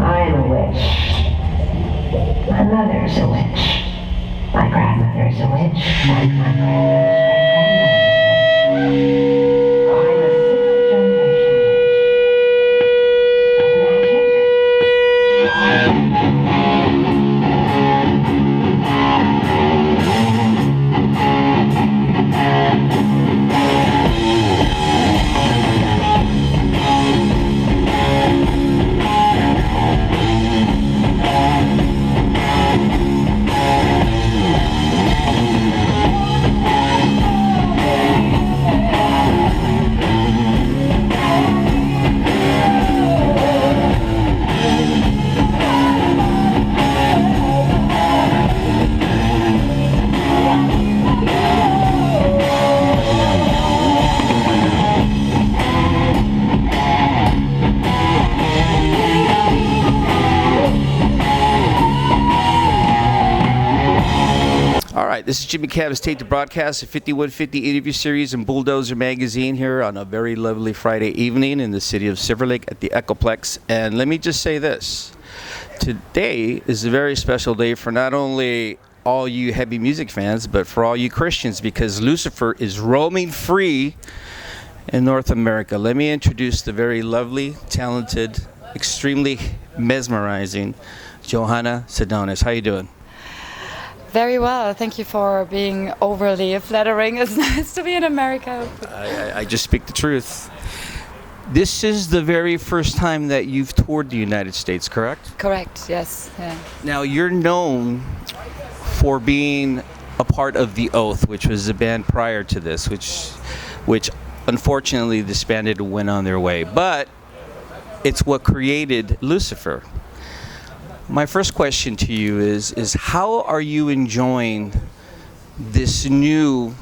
I'm a witch. My mother's a witch. My grandmother's a witch. And my grandmother's great-grandmother's a witch. I'm a sixth generation This is Jimmy Cav's Tape to Broadcast, a 5150 interview series in Bulldozer Magazine here on a very lovely Friday evening in the city of Silver Lake at the Echoplex. And let me just say this. Today is a very special day for not only all you heavy music fans, but for all you Christians, because Lucifer is roaming free in North America. Let me introduce the very lovely, talented, extremely mesmerizing Johanna Sedonis. How you doing? Very well. Thank you for being overly flattering. It's nice to be in America. I just speak the truth. This is the very first time that you've toured the United States, correct? Correct, yes. Yeah. Now, you're known for being a part of The Oath, which was a band prior to this, which unfortunately disbanded and went on their way. But it's what created Lucifer. My first question to you is how are you enjoying this new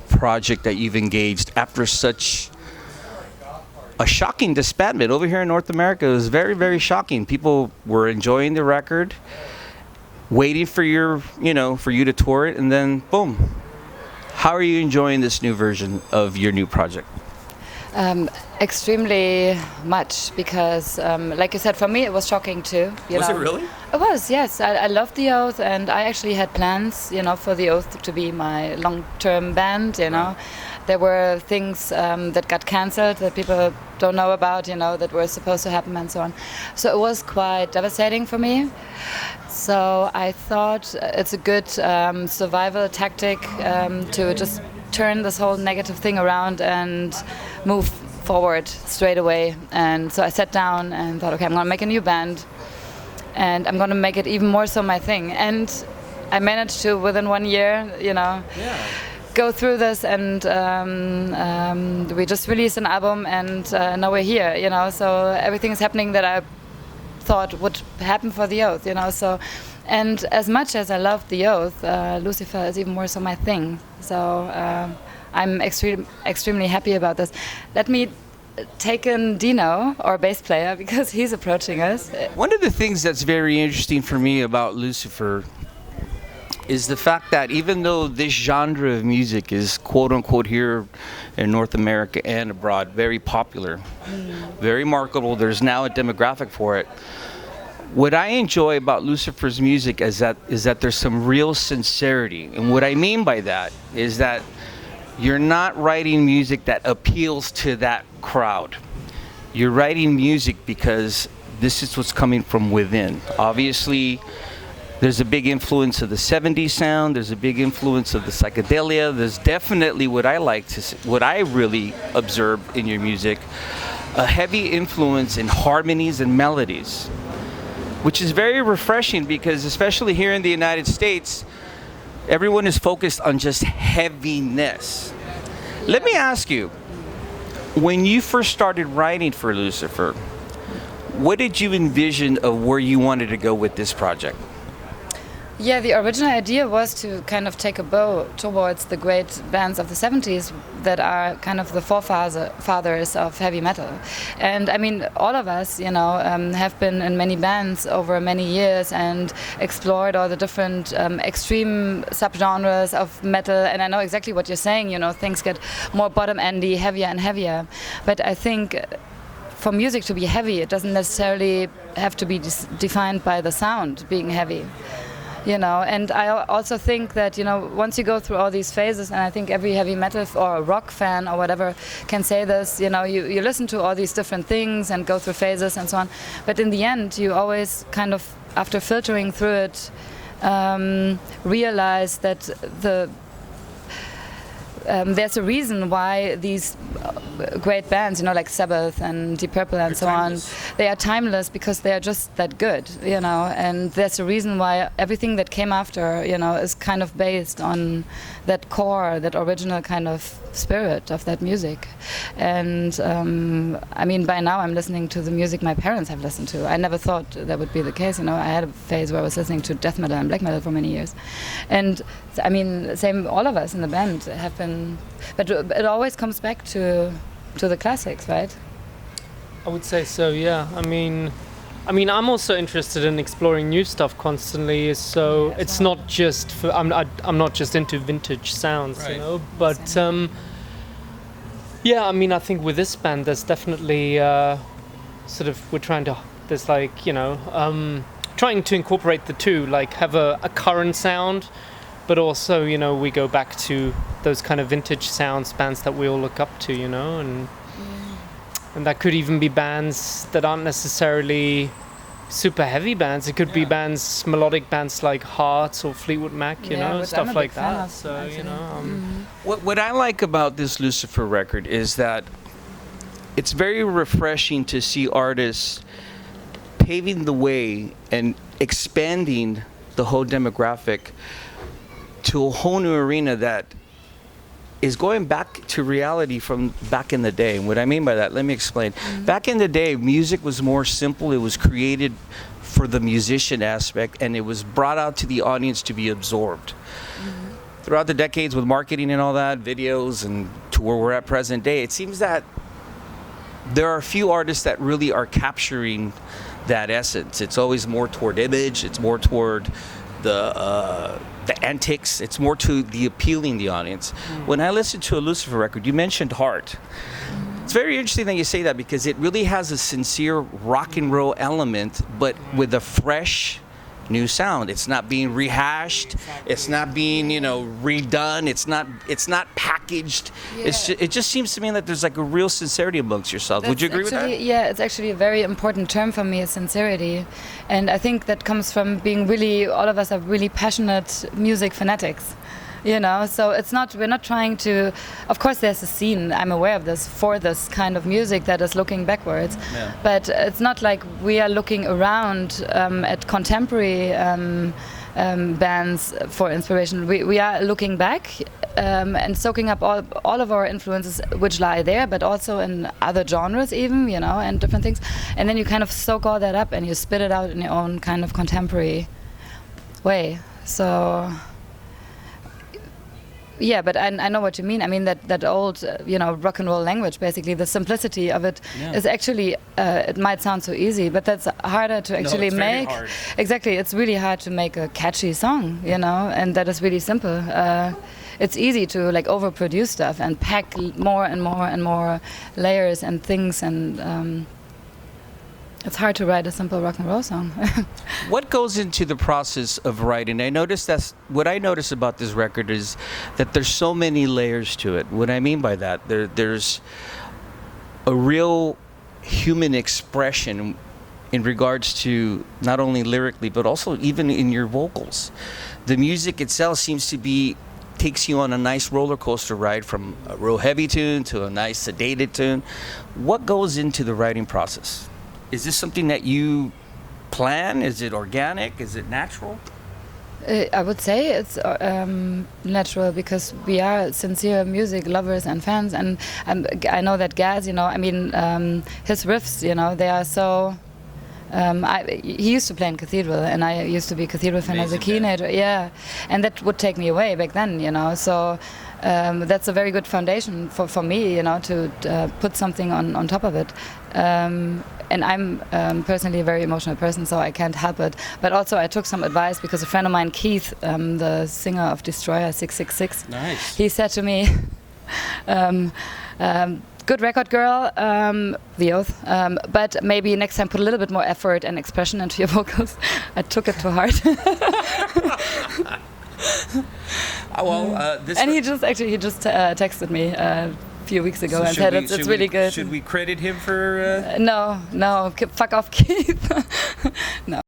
project that you've engaged after such a shocking disbandment? Over here in North America, it was very, very shocking. People were enjoying the record, waiting for for you to tour it, and then boom. How are you enjoying this new version of your new project? Extremely much, because like you said, for me it was shocking too. Was it really? It was, yes. I loved The Oath, and I actually had plans, for The Oath to be my long-term band. There were things that got cancelled that people don't know about, that were supposed to happen and so on. So it was quite devastating for me. So I thought it's a good survival tactic to just turn this whole negative thing around and move forward straight away. And so I sat down and thought, okay, I'm going to make a new band, and I'm going to make it even more so my thing. And I managed to, within 1 year, go through this, and we just released an album, and now we're here, so everything is happening that I thought would happen for The Oath, so. And as much as I love The Oath, Lucifer is even more so my thing. So I'm extremely happy about this. Let me take in Dino, our bass player, because he's approaching us. One of the things that's very interesting for me about Lucifer is the fact that even though this genre of music is quote-unquote here in North America and abroad very popular, very marketable, there's now a demographic for it. What I enjoy about Lucifer's music is that there's some real sincerity. And what I mean by that is that you're not writing music that appeals to that crowd. You're writing music because this is what's coming from within. Obviously, there's a big influence of the 70s sound. There's a big influence of the psychedelia. There's definitely what I really observe in your music, a heavy influence in harmonies and melodies, which is very refreshing because, especially here in the United States, everyone is focused on just heaviness. Let me ask you, when you first started writing for Lucifer, what did you envision of where you wanted to go with this project? Yeah, the original idea was to kind of take a bow towards the great bands of the 70s that are kind of the forefathers of heavy metal. And I mean, all of us, have been in many bands over many years and explored all the different extreme subgenres of metal. And I know exactly what you're saying, things get more bottom-endy, heavier and heavier. But I think for music to be heavy, it doesn't necessarily have to be defined by the sound being heavy. And I also think that, once you go through all these phases, and I think every heavy metal or rock fan or whatever can say this, you listen to all these different things and go through phases and so on. But in the end, you always kind of, after filtering through it, realize that there's a reason why these great bands, like Sabbath and Deep Purple and so on, they are timeless because they are just that good, and there's a reason why everything that came after, is kind of based on that core, that original kind of spirit of that music. And by now I'm listening to the music my parents have listened to. I never thought that would be the case. I had a phase where I was listening to death metal and black metal for many years. And same, all of us in the band have been, but it always comes back to the classics, right? I would say so, yeah. I'm also interested in exploring new stuff constantly. So it's not just for I'm not just into vintage sounds, right. But I think with this band, there's definitely we're trying to trying to incorporate the two, like have a current sound, but also we go back to those kind of vintage sounds, bands that we all look up to, and that could even be bands that aren't necessarily super heavy bands. It could be melodic bands like Hearts or Fleetwood Mac, stuff like that. So, What I like about this Lucifer record is that it's very refreshing to see artists paving the way and expanding the whole demographic to a whole new arena that is going back to reality from back in the day. And what I mean by that, let me explain. Back in the day, music was more simple. It was created for the musician aspect, and it was brought out to the audience to be absorbed. Throughout the decades with marketing and all that, videos, and to where we're at present day, it seems that there are a few artists that really are capturing that essence. It's always more toward image. It's more toward the antics. It's more to the appealing the audience. When I listen to a Lucifer record, you mentioned Heart. It's very interesting that you say that because it really has a sincere rock and roll element, but with a fresh new sound. It's not being rehashed. It's not being, redone. It's not packaged. Yeah. It just seems to me that there's like a real sincerity amongst yourselves. Would you agree with that? Yeah, it's actually a very important term for me, is sincerity. And I think that comes from being all of us are really passionate music fanatics. So we're not trying to, of course there's a scene, I'm aware of this, for this kind of music that is looking backwards. Yeah. But it's not like we are looking around at contemporary bands for inspiration. We are looking back and soaking up all of our influences which lie there, but also in other genres even, and different things. And then you kind of soak all that up and you spit it out in your own kind of contemporary way. So... yeah, but I know what you mean. I mean that old, rock and roll language. Basically, the simplicity of it is actually. It might sound so easy, but that's harder to actually make. Very hard. Exactly, it's really hard to make a catchy song, and that is really simple. It's easy to overproduce stuff and pack more and more and more layers and things and. It's hard to write a simple rock and roll song. What goes into the process of writing? What I notice about this record is that there's so many layers to it. What I mean by that, there's a real human expression in regards to not only lyrically, but also even in your vocals. The music itself seems to takes you on a nice roller coaster ride from a real heavy tune to a nice sedated tune. What goes into the writing process? Is this something that you plan? Is it organic? Is it natural? I would say it's natural because we are sincere music lovers and fans, and I know that Gaz, his riffs, they are so. He used to play in Cathedral, and I used to be a Cathedral fan as a teenager. Yeah, and that would take me away back then, So that's a very good foundation for me, to put something on top of it. And I'm personally a very emotional person, so I can't help it. But also I took some advice because a friend of mine, Keith, the singer of Destroyer 666, nice. He said to me, good record, girl. The Oath. But maybe next time put a little bit more effort and expression into your vocals. I took it too hard. And he just texted me a few weeks ago and said it's really good. Should we credit him for? No, fuck off, Keith. No.